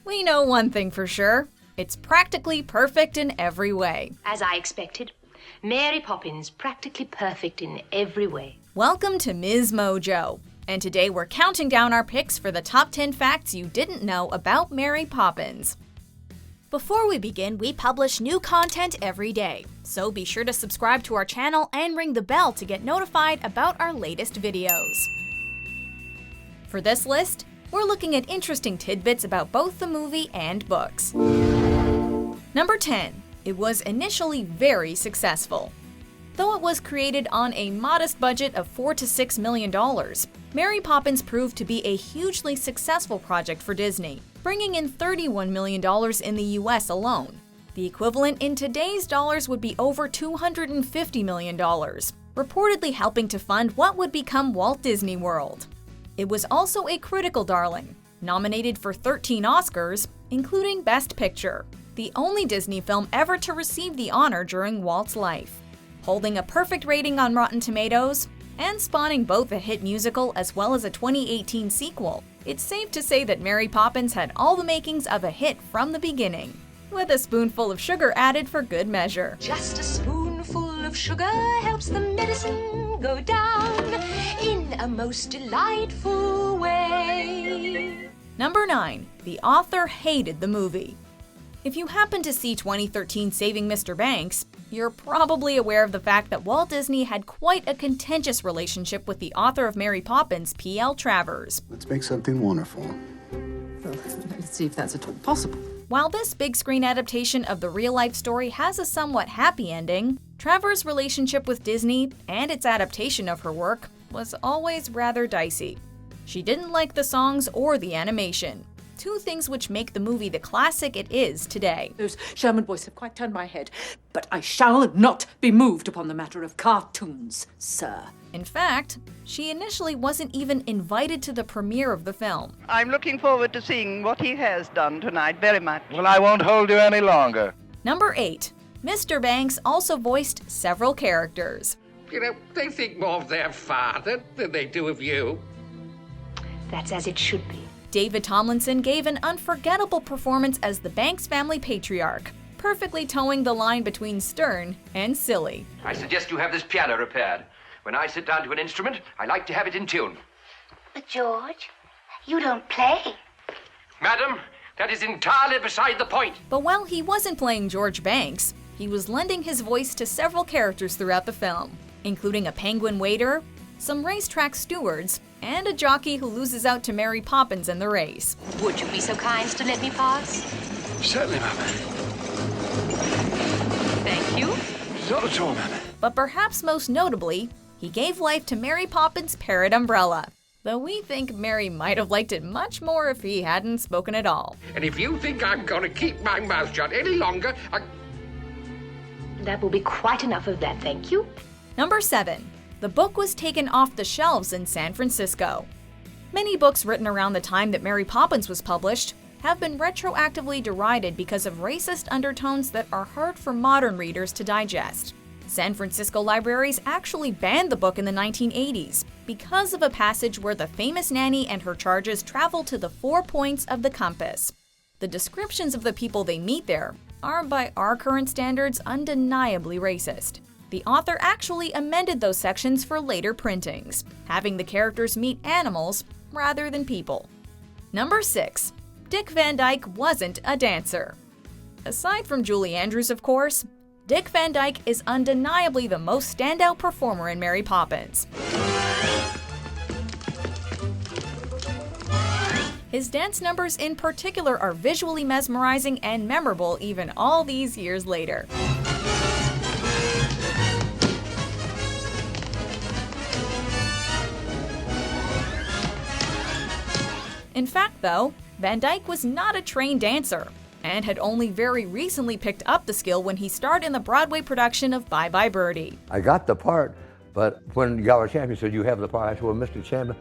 We know one thing for sure. It's practically perfect in every way. As I expected, Mary Poppins practically perfect in every way. Welcome to MsMojo, and today we're counting down our picks for the top 10 facts you didn't know about Mary Poppins. Before we begin, we publish new content every day, so be sure to subscribe to our channel and ring the bell to get notified about our latest videos. For this list, we're looking at interesting tidbits about both the movie and books. Number 10. It was initially very successful. Though it was created on a modest budget of $4 to $6 million, Mary Poppins proved to be a hugely successful project for Disney, bringing in $31 million in the US alone. The equivalent in today's dollars would be over $250 million, reportedly helping to fund what would become Walt Disney World. It was also a critical darling, nominated for 13 Oscars, including Best Picture, the only Disney film ever to receive the honor during Walt's life. Holding a perfect rating on Rotten Tomatoes, and spawning both a hit musical as well as a 2018 sequel, it's safe to say that Mary Poppins had all the makings of a hit from the beginning, with a spoonful of sugar added for good measure. Just a spoonful of sugar helps the medicine go down in a most delightful way. Number 9. The author hated the movie. If you happen to see 2013 Saving Mr. Banks, you're probably aware of the fact that Walt Disney had quite a contentious relationship with the author of Mary Poppins, P.L. Travers. Let's make something wonderful. Well, let's see if that's at all possible. While this big screen adaptation of the real-life story has a somewhat happy ending, Travers' relationship with Disney and its adaptation of her work was always rather dicey. She didn't like the songs or the animation, two things which make the movie the classic it is today. Those Sherman boys have quite turned my head, but I shall not be moved upon the matter of cartoons, sir. In fact, she initially wasn't even invited to the premiere of the film. I'm looking forward to seeing what he has done tonight very much. Well, I won't hold you any longer. Number 8. Mr. Banks also voiced several characters. You know, they think more of their father than they do of you. That's as it should be. David Tomlinson gave an unforgettable performance as the Banks family patriarch, perfectly towing the line between stern and silly. I suggest you have this piano repaired. When I sit down to an instrument, I like to have it in tune. But George, you don't play. Madam, that is entirely beside the point. But while he wasn't playing George Banks, he was lending his voice to several characters throughout the film, including a penguin waiter, some racetrack stewards, and a jockey who loses out to Mary Poppins in the race. Would you be so kind as to let me pass? Certainly, Mama. Thank you. Not at all, Mama. But perhaps most notably, he gave life to Mary Poppins' parrot umbrella, though we think Mary might have liked it much more if he hadn't spoken at all. And if you think I'm going to keep my mouth shut any longer, That will be quite enough of that, thank you. Number 7. The book was taken off the shelves in San Francisco. Many books written around the time that Mary Poppins was published have been retroactively derided because of racist undertones that are hard for modern readers to digest. San Francisco libraries actually banned the book in the 1980s because of a passage where the famous nanny and her charges travel to the 4 points of the compass. The descriptions of the people they meet there are, by our current standards, undeniably racist. The author actually amended those sections for later printings, having the characters meet animals rather than people. Number 6. Dick Van Dyke wasn't a dancer. Aside from Julie Andrews, of course, Dick Van Dyke is undeniably the most standout performer in Mary Poppins. His dance numbers in particular are visually mesmerizing and memorable even all these years later. In fact, though, Van Dyke was not a trained dancer, and had only very recently picked up the skill when he starred in the Broadway production of Bye Bye Birdie. I got the part, but when Gala Champion said, "You have the part," I said, "Well, Mr. Champion,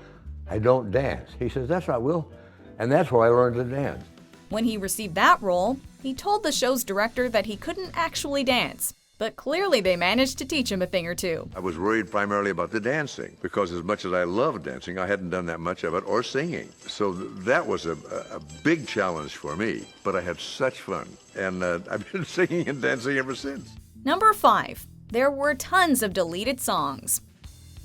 I don't dance." He says, "That's right, Will." And that's where I learned to dance. When he received that role, he told the show's director that he couldn't actually dance, But clearly they managed to teach him a thing or two. I was worried primarily about the dancing, because as much as I loved dancing, I hadn't done that much of it, or singing. So that was a big challenge for me, but I had such fun. And I've been singing and dancing ever since. Number 5. There were tons of deleted songs.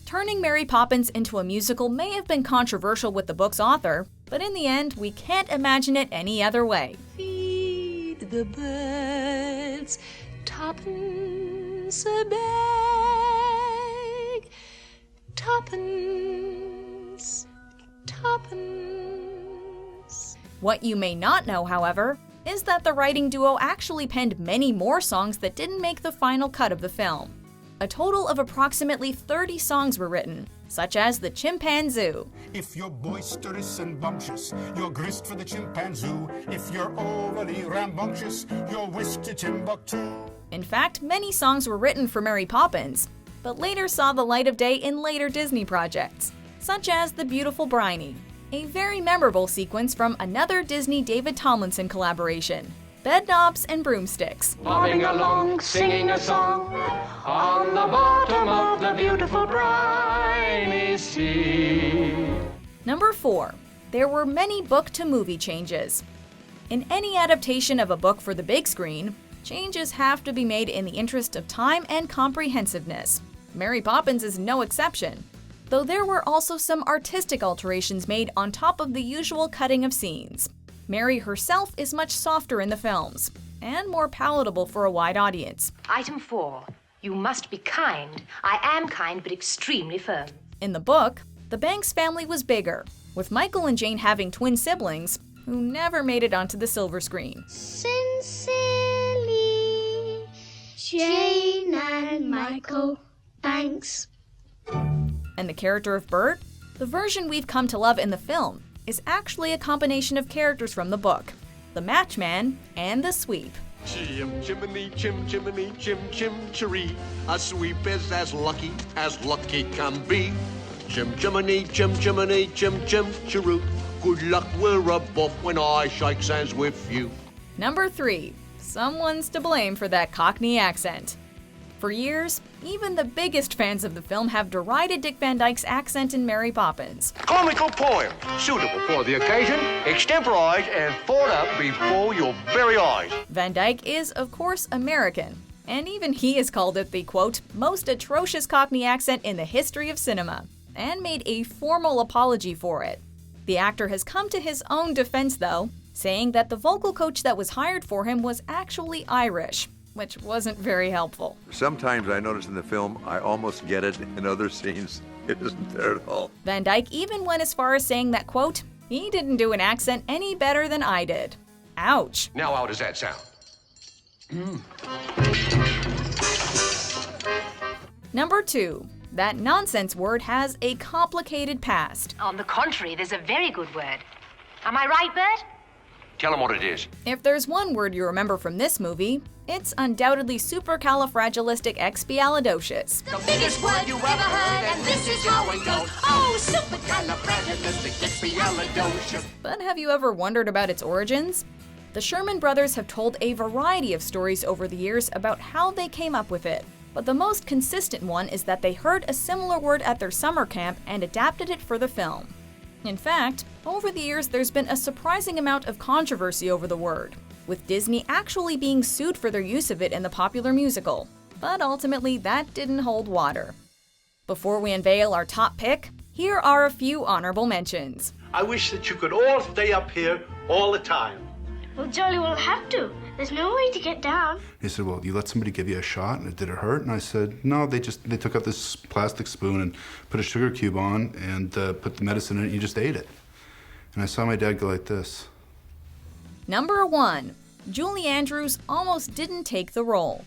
Turning Mary Poppins into a musical may have been controversial with the book's author, but in the end, we can't imagine it any other way. Feed the birds, tuppence a bag, tuppence, tuppence. What you may not know, however, is that the writing duo actually penned many more songs that didn't make the final cut of the film. A total of approximately 30 songs were written, such as the Chimpanzoo. If you're boisterous and bumptious, you're grist for the chimpanzee. If you're overly rambunctious, you're whisked to Timbuktu. In fact, many songs were written for Mary Poppins, but later saw the light of day in later Disney projects, such as The Beautiful Bryony, a very memorable sequence from another Disney David Tomlinson collaboration, Bedknobs and Broomsticks. Bobbing along, singing a song on the bottom of the beautiful briny sea. Number 4. There were many book-to-movie changes. In any adaptation of a book for the big screen, changes have to be made in the interest of time and comprehensiveness. Mary Poppins is no exception, though there were also some artistic alterations made on top of the usual cutting of scenes. Mary herself is much softer in the films, and more palatable for a wide audience. Item 4. You must be kind. I am kind, but extremely firm. In the book, the Banks family was bigger, with Michael and Jane having twin siblings who never made it onto the silver screen. Sincerely, Jane and Michael Banks. And the character of Bert, the version we've come to love in the film, is actually a combination of characters from the book, the Matchman and the Sweep. Chim chimney, chim chimney, chim chim chiree. A sweep is as lucky can be. Chim chimney, chim chimney, chim chim chiroo. Good luck, we're above when I shake hands with you. Number 3. Someone's to blame for that Cockney accent. For years, even the biggest fans of the film have derided Dick Van Dyke's accent in Mary Poppins. Comical poem, suitable for the occasion, extemporized and thought up before your very eyes. Van Dyke is, of course, American, and even he has called it the, quote, most atrocious Cockney accent in the history of cinema, and made a formal apology for it. The actor has come to his own defense, though, saying that the vocal coach that was hired for him was actually Irish, which wasn't very helpful. Sometimes I notice in the film, I almost get it. In other scenes, it isn't there at all. Van Dyke even went as far as saying that, quote, he didn't do an accent any better than I did. Ouch. Now how does that sound? Number 2. That nonsense word has a complicated past. On the contrary, there's a very good word. Am I right, Bert? Tell him what it is. If there's one word you remember from this movie, it's undoubtedly supercalifragilisticexpialidocious. The biggest word you ever heard, and this is how it goes. Oh, supercalifragilisticexpialidocious. But have you ever wondered about its origins? The Sherman brothers have told a variety of stories over the years about how they came up with it. But the most consistent one is that they heard a similar word at their summer camp and adapted it for the film. In fact, over the years there's been a surprising amount of controversy over the word, with Disney actually being sued for their use of it in the popular musical. But ultimately, that didn't hold water. Before we unveil our top pick, here are a few honorable mentions. I wish that you could all stay up here all the time. Well, Jolly will have to. There's no way to get down. He said, well, you let somebody give you a shot, and did it hurt? And I said, no, they took out this plastic spoon and put a sugar cube on and put the medicine in it, and you just ate it. And I saw my dad go like this. Number 1. Julie Andrews almost didn't take the role.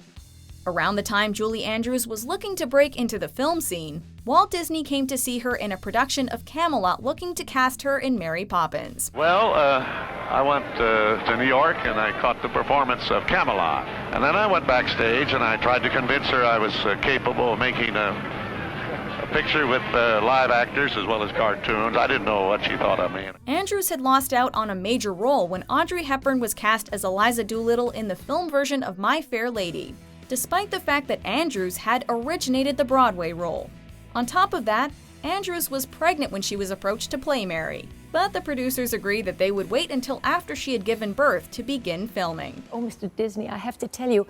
Around the time Julie Andrews was looking to break into the film scene, Walt Disney came to see her in a production of Camelot looking to cast her in Mary Poppins. Well, I went to New York and I caught the performance of Camelot. And then I went backstage and I tried to convince her I was capable of making a picture with live actors as well as cartoons. I didn't know what she thought of me. Andrews had lost out on a major role when Audrey Hepburn was cast as Eliza Doolittle in the film version of My Fair Lady. despite the fact that Andrews had originated the Broadway role. On top of that, Andrews was pregnant when she was approached to play Mary, but the producers agreed that they would wait until after she had given birth to begin filming. Oh, Mr. Disney, I have to tell you,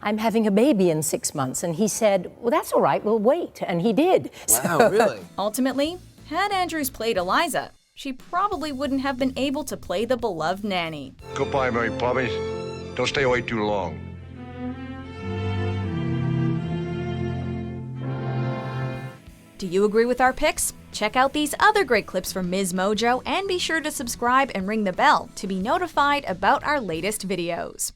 I'm having a baby in 6 months. And he said, well, that's all right, we'll wait. And he did. Wow, really? Ultimately, had Andrews played Eliza, she probably wouldn't have been able to play the beloved nanny. Goodbye, Mary Poppins. Don't stay away too long. Do you agree with our picks? Check out these other great clips from MsMojo and be sure to subscribe and ring the bell to be notified about our latest videos.